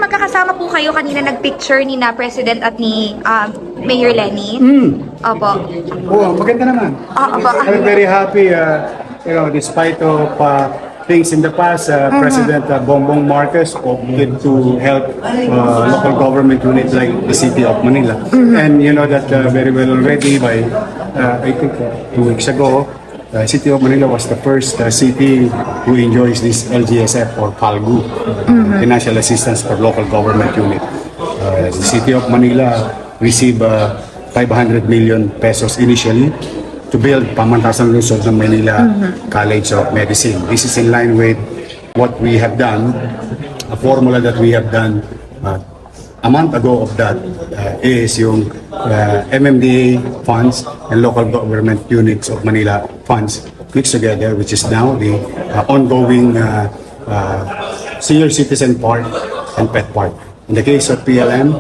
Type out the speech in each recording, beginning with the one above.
magkakasama po kayo kanina nag-picture ni na President at ni Mayor Lenny. Opo. Oh, maganda naman. Opo. I'm very happy, despite of things in the past, President Bongbong Marcos opted to help local government units like the city of Manila. And you know that very well already by, I think 2 weeks ago, City of Manila was the first city who enjoys this LGSF or PALGU, Financial Assistance for Local Government Unit. The City of Manila received 500 million pesos initially to build Pamantasan Lungsod ng Manila College of Medicine. This is in line with what we have done, a formula that we have done a month ago of that is yung MMDA funds and local government units of Manila funds mixed together, which is now the ongoing senior citizen part and pet part. In the case of PLM,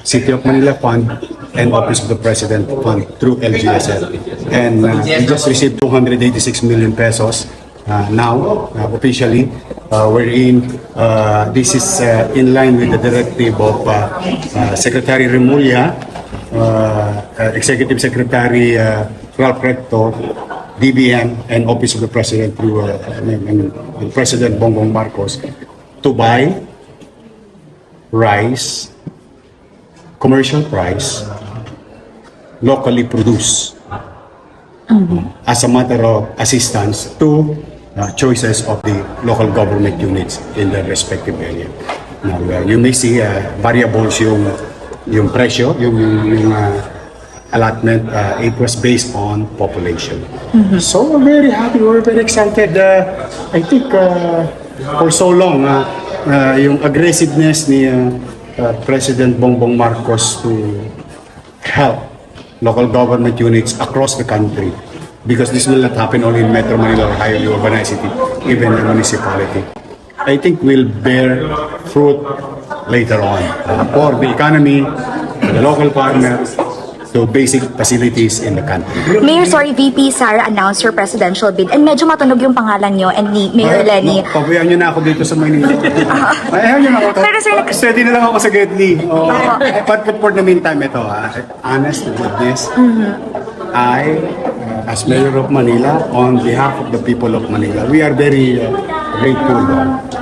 City of Manila Fund and Office of the President Fund through LGSL. And we just received 286 million pesos now, officially, wherein this is in line with the directive of Secretary Remulla, Executive Secretary Ralph Recto, DBM, and Office of the President through President Bongbong Marcos to buy rice, commercial rice, locally produced as a matter of assistance to choices of the local government units in their respective area. Now, you may see variables yung presyo, yung allotment, it was based on population. So we're very happy, we're very excited. I think for so long, yung aggressiveness ni President Bongbong Marcos to help local government units across the country, because this will not happen only in Metro Manila or highly urbanized city, even the municipality, I think will bear fruit later on for the economy, for the local partners, to basic facilities in the country. Mayor, sorry, VP Sara announced her presidential bid and medyo matunog yung pangalan nyo and ni Mayor Lenny. Pabayaan nyo na ako dito sa Maynila. Ayaw nyo na ako. Pero sir, steady na lang ako sa Gedli. But for the meantime, ito honest to goodness, I, as Mayor of Manila, on behalf of the people of Manila, we are very grateful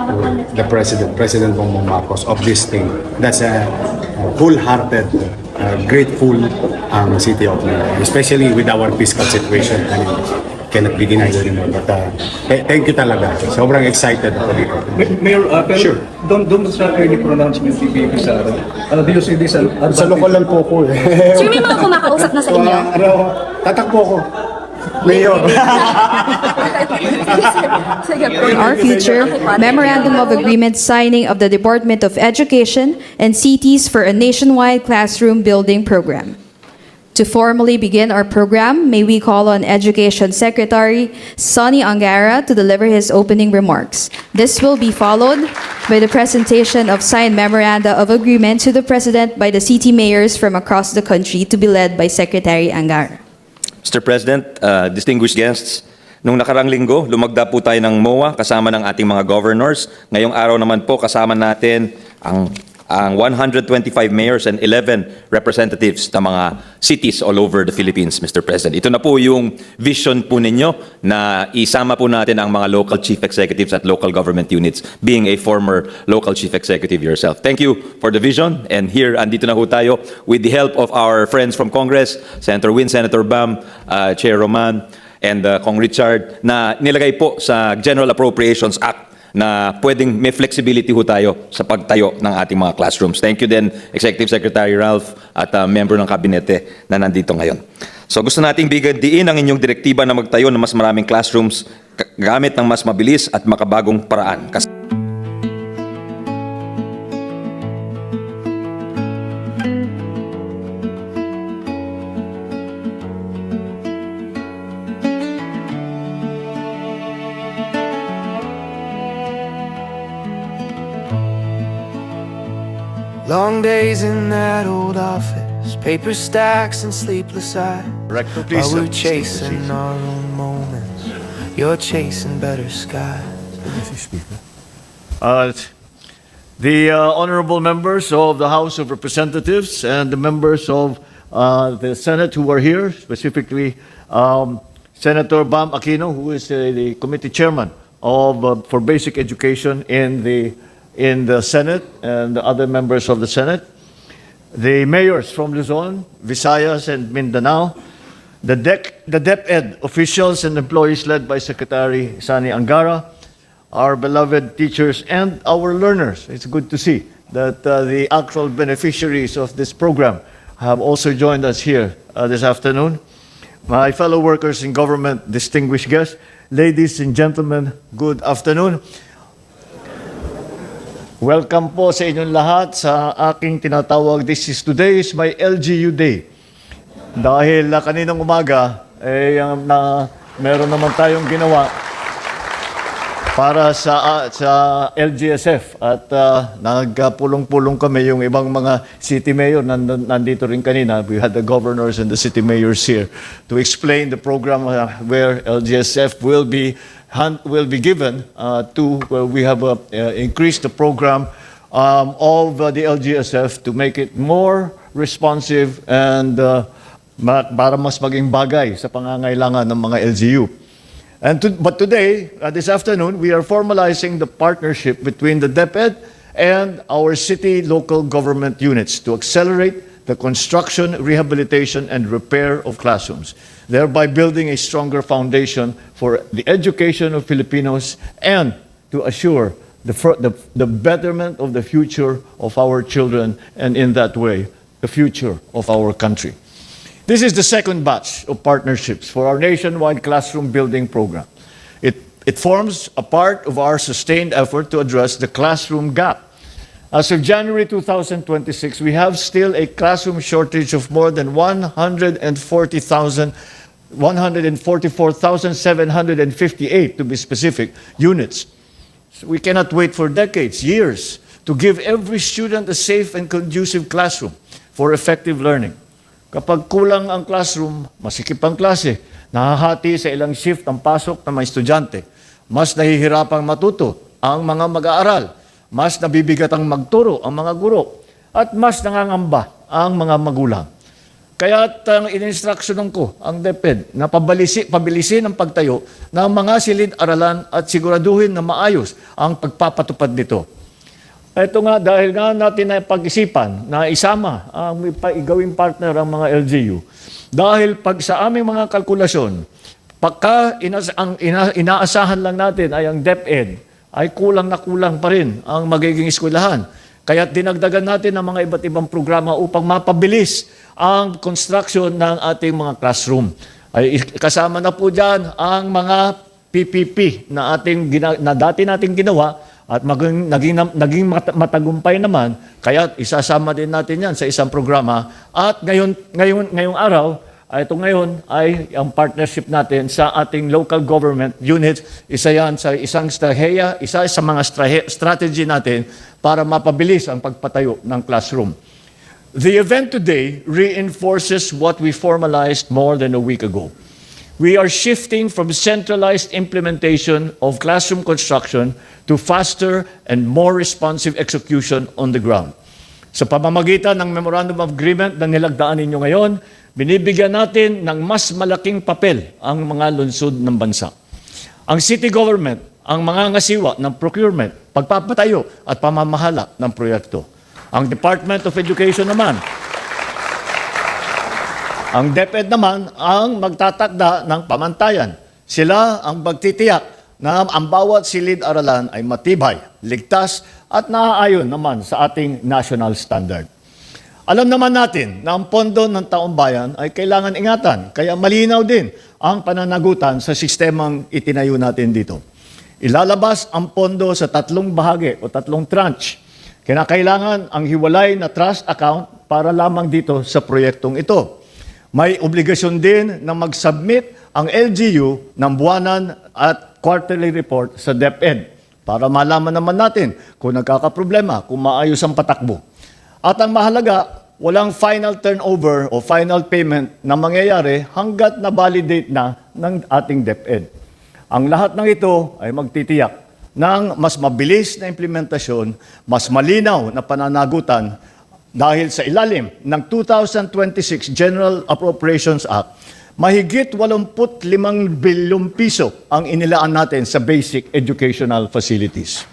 to the President Bongbong Marcos of this thing. That's a wholehearted, grateful City of Manila, especially with our fiscal situation. I mean, cannot be denied anymore. But thank you talaga. Sobrang excited ako dito. Mayor, pero Sure. don't sa early pronouncement ni VP Sara. Do you see this Sa lokal lang po ko eh. sir, may mga kumakausap na sa inyo. Tatakbo ko. Mayor. Our future memorandum of agreement signing of the Department of Education and cities for a nationwide classroom building program. To formally begin our program, may we call on Education Secretary Sonny Angara to deliver his opening remarks. This will be followed by the presentation of signed memoranda of agreement to the President by the city mayors from across the country, to be led by Secretary Angara. Mr. President, distinguished guests, nung nakarang linggo, lumagda po tayo ng MOA kasama ng ating mga governors. Ngayong araw naman po kasama natin ang 125 mayors and 11 representatives ng mga cities all over the Philippines, Mr. President. Ito na po yung vision po ninyo na isama po natin ang mga local chief executives at local government units, being a former local chief executive yourself. Thank you for the vision. And here, andito na po tayo with the help of our friends from Congress, Senator Win, Senator Bam, Chair Roman, and Kong Richard, na nilagay po sa General Appropriations Act na pwedeng may flexibility ho tayo sa pagtayo ng ating mga classrooms. Thank you din, Executive Secretary Ralph at member ng kabinete na nandito ngayon. So gusto nating bigyan diin ang inyong direktiba na magtayo ng mas maraming classrooms gamit ng mas mabilis at makabagong paraan. Long days in that old office, paper stacks and sleepless eyes. Rector, While we're chasing our own moments, you're chasing better skies. The honorable members of the House of Representatives and the members of the Senate who are here, specifically Senator Bam Aquino, who is the committee chairman of for basic education in the Senate, and the other members of the Senate, the mayors from Luzon, Visayas, and Mindanao, the DepEd officials and employees led by Secretary Sani Angara, our beloved teachers, and our learners. It's good to see that the actual beneficiaries of this program have also joined us here this afternoon. My fellow workers in government, distinguished guests, ladies and gentlemen, good afternoon. Welcome po sa inyong lahat sa aking tinatawag, today is my LGU Day. Dahil kaninang umaga, meron naman tayong ginawa para sa LGSF at nagpulong-pulong kami yung ibang mga city mayor nandito rin kanina. We had the governors and the city mayors here to explain the program where LGSF will be given we have increased the program of the LGSF to make it more responsive and para mas maging bagay sa pangangailangan ng mga LGU. But today, this afternoon, we are formalizing the partnership between the DepEd and our city local government units to accelerate the construction, rehabilitation, and repair of classrooms, thereby building a stronger foundation for the education of Filipinos and to assure the betterment of the future of our children, and in that way, the future of our country. This is the second batch of partnerships for our nationwide classroom building program. It forms a part of our sustained effort to address the classroom gap. As of January 2026, we have still a classroom shortage of more than 144,758 to be specific units. So we cannot wait for decades, years, to give every student a safe and conducive classroom for effective learning. Kapag kulang ang classroom, masikip ang klase, nahahati sa ilang shift ang pasok ng mga estudyante, mas nahihirapang matuto ang mga mag-aaral, mas nabibigat ang magturo ang mga guro, at mas nangangamba ang mga magulang. Kaya in-instructionan ko ang DepEd na pabilisin ang pagtayo ng mga silid-aralan at siguraduhin na maayos ang pagpapatupad nito. Ito nga, dahil nga natin na pag-isipan na isama ang gawing partner ang mga LGU. Dahil pag sa aming mga kalkulasyon, pagka inaasahan lang natin ay ang DepEd, ay kulang na kulang pa rin ang magiging eskwelahan. Kaya dinagdagan natin ang mga iba't ibang programa upang mapabilis ang construction ng ating mga classroom. Ay kasama na po dyan ang mga PPP na dati nating ginawa at naging matagumpay naman, kaya isasama din natin yan sa isang programa. At ngayong araw, ito ngayon ay ang partnership natin sa ating local government units. Isa yan sa isang isa sa mga strategy natin para mapabilis ang pagpatayo ng classroom. The event today reinforces what we formalized more than a week ago. We are shifting from centralized implementation of classroom construction to faster and more responsive execution on the ground. Sa pamamagitan ng Memorandum of Agreement na nilagdaan ninyo ngayon, binibigyan natin ng mas malaking papel ang mga lungsod ng bansa. Ang city government, ang mga ngasiwa ng procurement, pagpapatayo at pamamahala ng proyekto. Ang Department of Education naman, ang DepEd naman ang magtatakda ng pamantayan. Sila ang magtitiyak na ang bawat silid-aralan ay matibay, ligtas at naaayon naman sa ating national standard. Alam naman natin na ang pondo ng taong bayan ay kailangan ingatan, kaya malinaw din ang pananagutan sa sistemang itinayo natin dito. Ilalabas ang pondo sa 3 bahagi o 3 tranche. Kinakailangan ang hiwalay na trust account para lamang dito sa proyektong ito. May obligasyon din na mag-submit ang LGU ng buwanan at quarterly report sa DepEd para malaman naman natin kung nagkakaproblema, kung maayos ang patakbo. At ang mahalaga, walang final turnover o final payment na mangyayari hanggat na-validate na ng ating DepEd. Ang lahat ng ito ay magtitiyak ng mas mabilis na implementasyon, mas malinaw na pananagutan dahil sa ilalim ng 2026 General Appropriations Act, mahigit 85 bilyong piso ang inilaan natin sa basic educational facilities.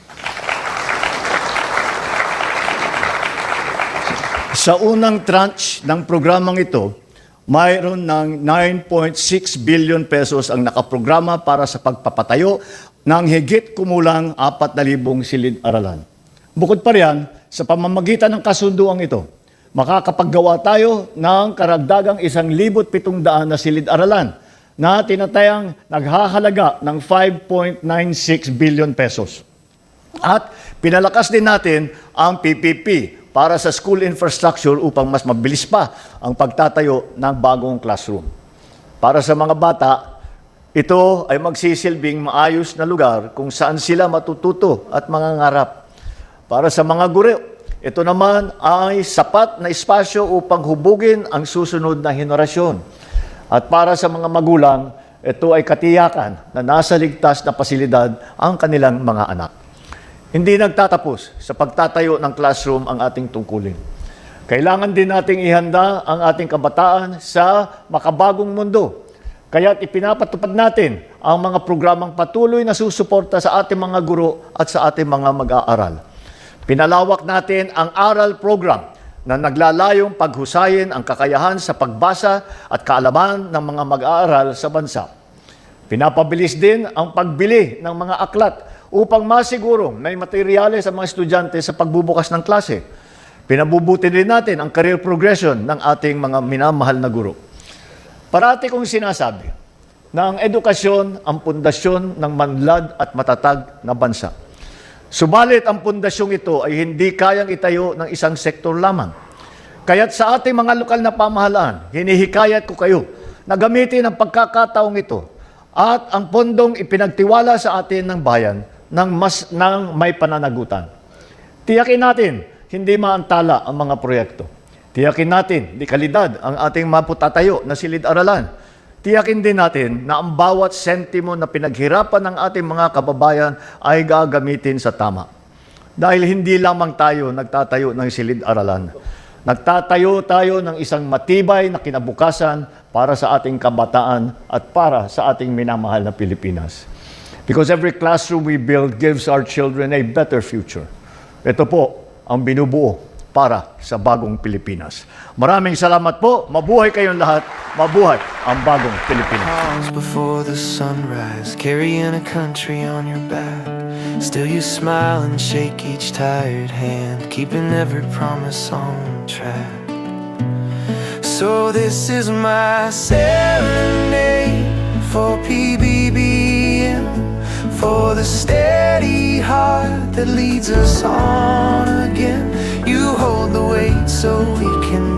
Sa unang tranche ng programang ito, mayroon ng 9.6 billion pesos ang nakaprograma para sa pagpapatayo ng higit kumulang 4,000 silid-aralan. Bukod pa riyan, sa pamamagitan ng kasunduang ito, makakapaggawa tayo ng karagdagang 1,700 na silid-aralan na tinatayang naghahalaga ng 5.96 billion pesos. At pinalakas din natin ang PPP para sa school infrastructure upang mas mabilis pa ang pagtatayo ng bagong classroom. Para sa mga bata, ito ay magsisilbing maayos na lugar kung saan sila matututo at mangangarap. Para sa mga guro, ito naman ay sapat na espasyo upang hubugin ang susunod na henerasyon. At para sa mga magulang, ito ay katiyakan na nasa ligtas na pasilidad ang kanilang mga anak. Hindi nagtatapos sa pagtatayo ng classroom ang ating tungkulin. Kailangan din nating ihanda ang ating kabataan sa makabagong mundo. Kaya't ipinapatupad natin ang mga programang patuloy na susuporta sa ating mga guro at sa ating mga mag-aaral. Pinalawak natin ang ARAL program na naglalayong paghusayin ang kakayahan sa pagbasa at kaalaman ng mga mag-aaral sa bansa. Pinapabilis din ang pagbili ng mga aklat upang masiguro may materyales sa mga estudyante sa pagbubukas ng klase. Pinabubuti din natin ang career progression ng ating mga minamahal na guro. Parati kong sinasabi na ang edukasyon ang pundasyon ng manlad at matatag na bansa. Subalit ang pundasyong ito ay hindi kayang itayo ng isang sektor lamang. Kaya't sa ating mga lokal na pamahalaan, hinihikayat ko kayo na gamitin ang pagkakataong ito at ang pondong ipinagtiwala sa atin ng bayan ng may pananagutan. Tiyakin natin, hindi maantala ang mga proyekto. Tiyakin natin, di kalidad ang ating maputatayo na silid-aralan. Tiyakin din natin na ang bawat sentimo na pinaghirapan ng ating mga kababayan ay gagamitin sa tama. Dahil hindi lamang tayo nagtatayo ng silid-aralan. Nagtatayo tayo ng isang matibay na kinabukasan para sa ating kabataan at para sa ating minamahal na Pilipinas. Because every classroom we build gives our children a better future. Ito po ang binubuo para sa bagong Pilipinas. Maraming salamat po. Mabuhay kayong lahat. Mabuhay ang bagong Pilipinas. Pause before the sunrise, carrying a country on your back. Still you smile and shake each tired hand, keeping every promise on track. So this is my serenade for PBBM, for the steady heart that leads us on again. You hold the weight so we can